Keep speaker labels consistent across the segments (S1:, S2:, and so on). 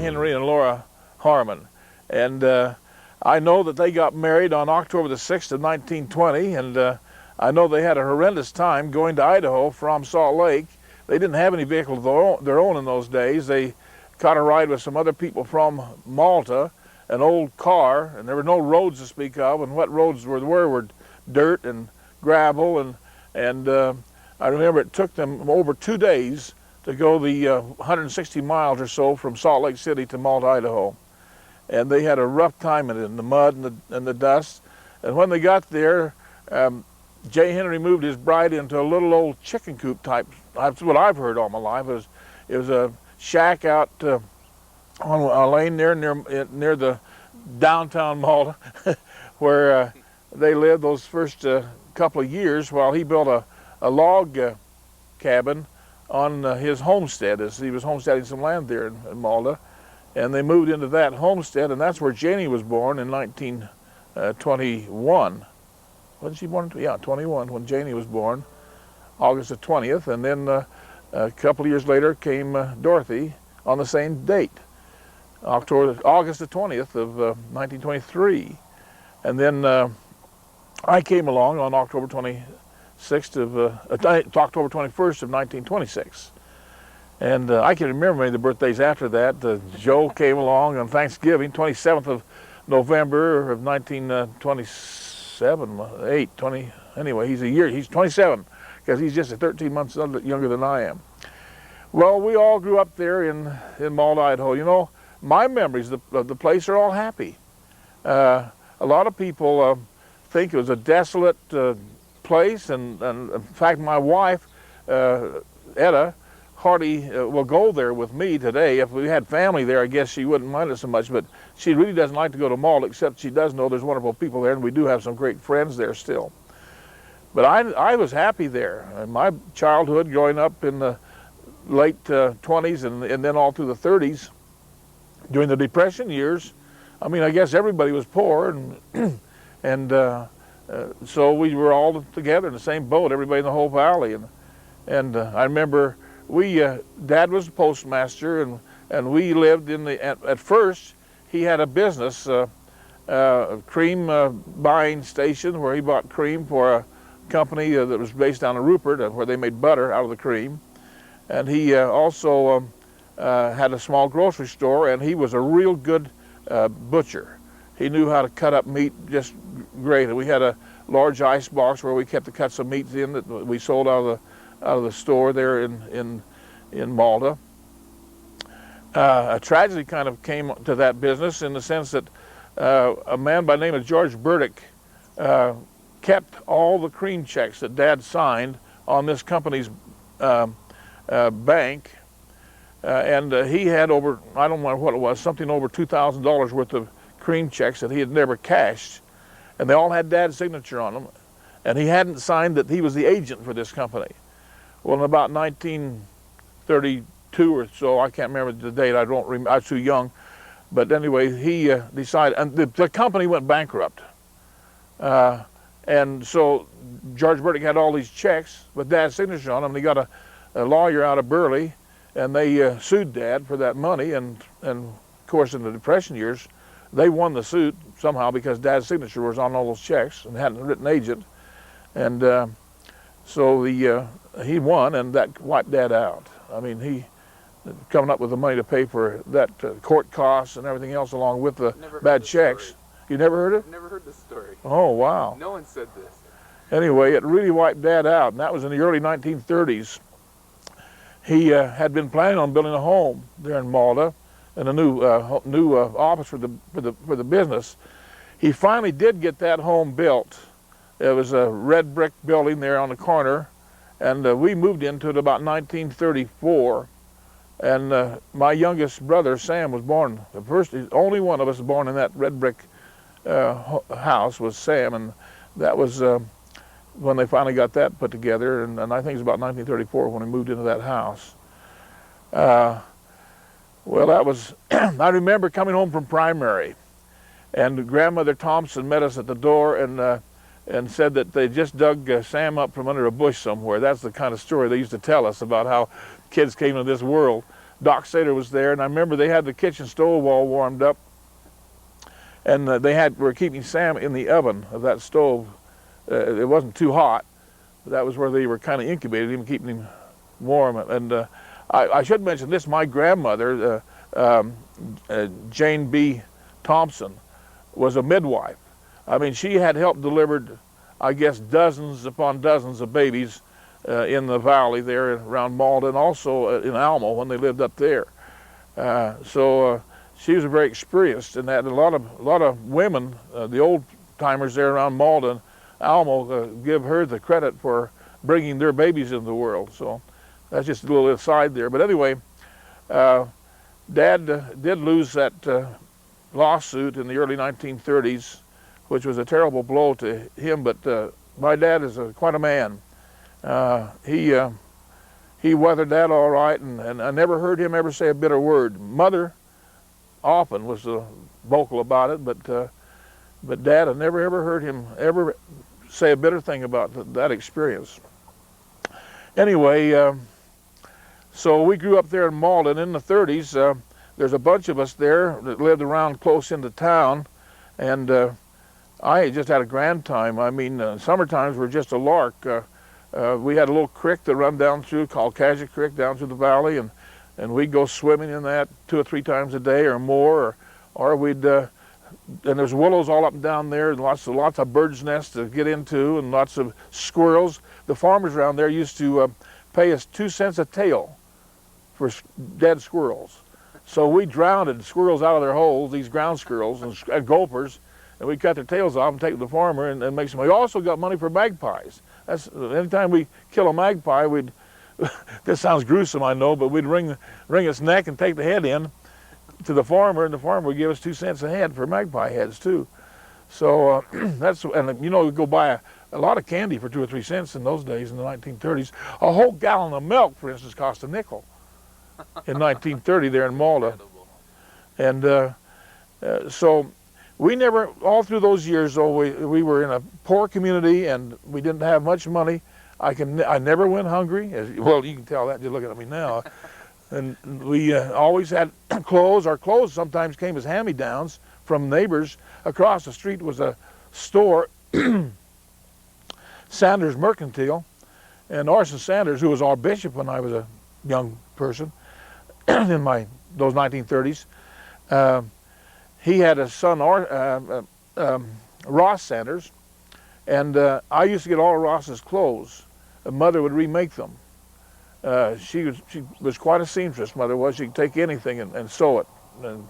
S1: Henry and Laura Harmon. And I know that they got married on October the 6th of 1920, and I know they had a horrendous time going to Idaho from Salt Lake. They didn't have any vehicle of their own in those days. They caught a ride with some other people from Malta, an old car, and there were no roads to speak of, and what roads were dirt and gravel, and I remember it took them over 2 days to go the 160 miles or so from Salt Lake City to Malta, Idaho. And they had a rough time in the mud and the dust. And when they got there, J. Henry moved his bride into a little old chicken coop type. That's what I've heard all my life. It was a shack out on a lane near the downtown Malta, where they lived those first couple of years while he built a log cabin on his homestead, as he was homesteading some land there in Malta. And they moved into that homestead, and that's where Janie was born in 1921. Wasn't she born? Yeah, 21, when Janie was born, August the 20th. And then a couple of years later came Dorothy on the same date, August the 20th of 1923. And then I came along on October 26th of, October 21st of 1926. And I can remember many of the birthdays after that. Joe came along on Thanksgiving, 27th of November of 1927, 20, anyway, he's 27, because he's just 13 months younger than I am. Well, we all grew up there in Malta, Idaho. You know, my memories of the place are all happy. A lot of people think it was a desolate place, and in fact, my wife, Etta, Hardy will go there with me today. If we had family there, I guess she wouldn't mind it so much, but she really doesn't like to go to Malta, except she does know there's wonderful people there, and we do have some great friends there still. But I was happy there. In my childhood, growing up in the late 20s and then all through the 30s, during the Depression years, I mean, I guess everybody was poor, and so we were all together in the same boat, everybody in the whole valley. And I remember Dad was a postmaster, and we lived in at first he had a business, cream buying station, where he bought cream for a company that was based down in Rupert, where they made butter out of the cream. And he also had a small grocery store, and he was a real good butcher. He knew how to cut up meat just great. And we had a large ice box where we kept the cuts of meats in that we sold out of the store there in Malta. A tragedy kind of came to that business in the sense that a man by the name of George Burdick kept all the cream checks that Dad signed on this company's bank, and he had over, I don't know what it was, something over $2,000 worth of cream checks that he had never cashed, and they all had Dad's signature on them, and he hadn't signed that he was the agent for this company. Well, in about 1932 or so, I can't remember the date, I was too young, but anyway, he decided, and the company went bankrupt. And so George Burdick had all these checks with Dad's signature on them, and he got a lawyer out of Burley, and they sued Dad for that money, and of course in the Depression years, they won the suit somehow because Dad's signature was on all those checks and hadn't written agent. And so he won, and that wiped Dad out. I mean, he coming up with the money to pay for that court costs and everything else along with the bad checks. You never heard it?
S2: Never heard this story.
S1: Oh, wow.
S2: No one said this.
S1: Anyway, it really wiped Dad out, and that was in the early 1930s. He had been planning on building a home there in Malta and a new office for the business. He finally did get that home built. It was a red brick building there on the corner, and we moved into it about 1934. And my youngest brother, Sam, was born. The only one of us born in that red brick house was Sam, and that was when they finally got that put together, and I think it was about 1934 when we moved into that house. Well, that was, I remember coming home from primary, and Grandmother Thompson met us at the door and said that they just dug Sam up from under a bush somewhere. That's the kind of story they used to tell us about how kids came into this world. Doc Sater was there, and I remember they had the kitchen stove all warmed up, and were keeping Sam in the oven of that stove. It wasn't too hot. That was where they were kind of incubating him, keeping him warm. And I should mention this: my grandmother, Jane B. Thompson, was a midwife. I mean, she had helped delivered, I guess, dozens upon dozens of babies in the valley there around Malden, and also in Alma when they lived up there. So she was very experienced in that. And a lot of women, the old timers there around Malden, Alma, give her the credit for bringing their babies into the world. So that's just a little aside there. But anyway, Dad did lose that lawsuit in the early 1930s, which was a terrible blow to him. But my dad is quite a man. He weathered that all right, and I never heard him ever say a bitter word. Mother often was vocal about it, but Dad, I never ever heard him ever say a bitter thing about that experience. Anyway, so we grew up there in Malden in the 30s. There's a bunch of us there that lived around close into town, and I just had a grand time. I mean, summer times were just a lark. We had a little creek that run down through called Kaja Creek down through the valley, and we'd go swimming in that 2 or 3 times a day or more, or we'd and there's willows all up and down there, and lots of birds' nests to get into, and lots of squirrels. The farmers around there used to pay us 2 cents a tail for dead squirrels. So we drowned squirrels out of their holes, these ground squirrels and gophers, and we'd cut their tails off and take them to the farmer and make some money. We also got money for magpies. That's anytime we kill a magpie, we'd this sounds gruesome, I know, but we'd wring its neck and take the head in to the farmer, and the farmer would give us 2 cents a head for magpie heads too. So and you know, we go buy a lot of candy for 2 or 3 cents in those days in the 1930s. A whole gallon of milk, for instance, cost a nickel in 1930 there in Malta. And so we never, all through those years, though, we were in a poor community and we didn't have much money. I never went hungry. Well, you can tell that just looking at me now. And we always had clothes. Our clothes sometimes came as hand-me-downs from neighbors. Across the street was a store, Sanders Mercantile, and Orson Sanders, who was our bishop when I was a young person in those 1930s, he had a son, Ross Sanders, and I used to get all of Ross's clothes. Mother would remake them. She was quite a seamstress, Mother was. She could take anything and sew it. And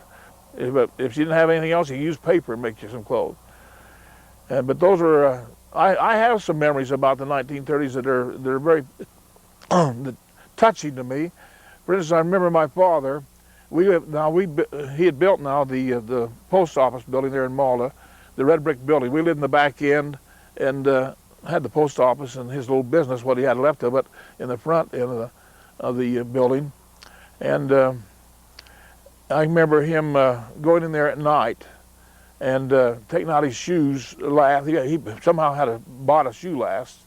S1: if she didn't have anything else, she used paper and make you some clothes. But those were, I have some memories about the 1930s that are very touching to me. For instance, I remember my father. He had built the post office building there in Malta, the red brick building. We lived in the back end and had the post office and his little business, what he had left of it, in the front end of the building. And I remember him going in there at night and taking out his shoes. He somehow bought a shoe last,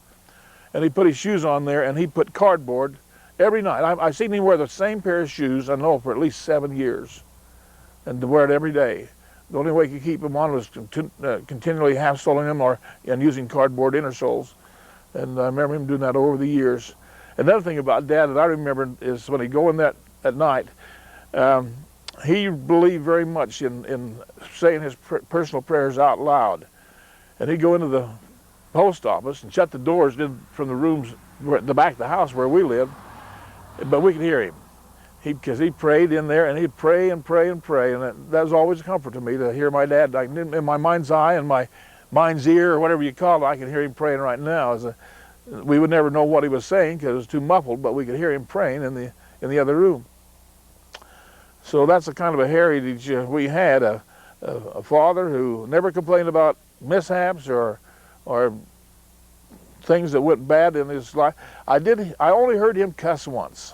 S1: and he put his shoes on there, and he put cardboard every night. I've seen him wear the same pair of shoes, I know, for at least 7 years, and to wear it every day. The only way he could keep them on was continually half-soling them and using cardboard inner soles. And I remember him doing that over the years. Another thing about Dad that I remember is when he'd go in that at night, he believed very much in saying his personal prayers out loud. And he'd go into the post office and shut the doors in from the rooms at the back of the house where we lived, but we could hear him. Because he prayed in there, and he'd pray and pray and pray, and that was always a comfort to me to hear my dad. In my mind's eye and my mind's ear, or whatever you call it, I can hear him praying right now. We would never know what he was saying because it was too muffled, but we could hear him praying in the other room. So that's the kind of a heritage we had, a father who never complained about mishaps or things that went bad in his life. I only heard him cuss once.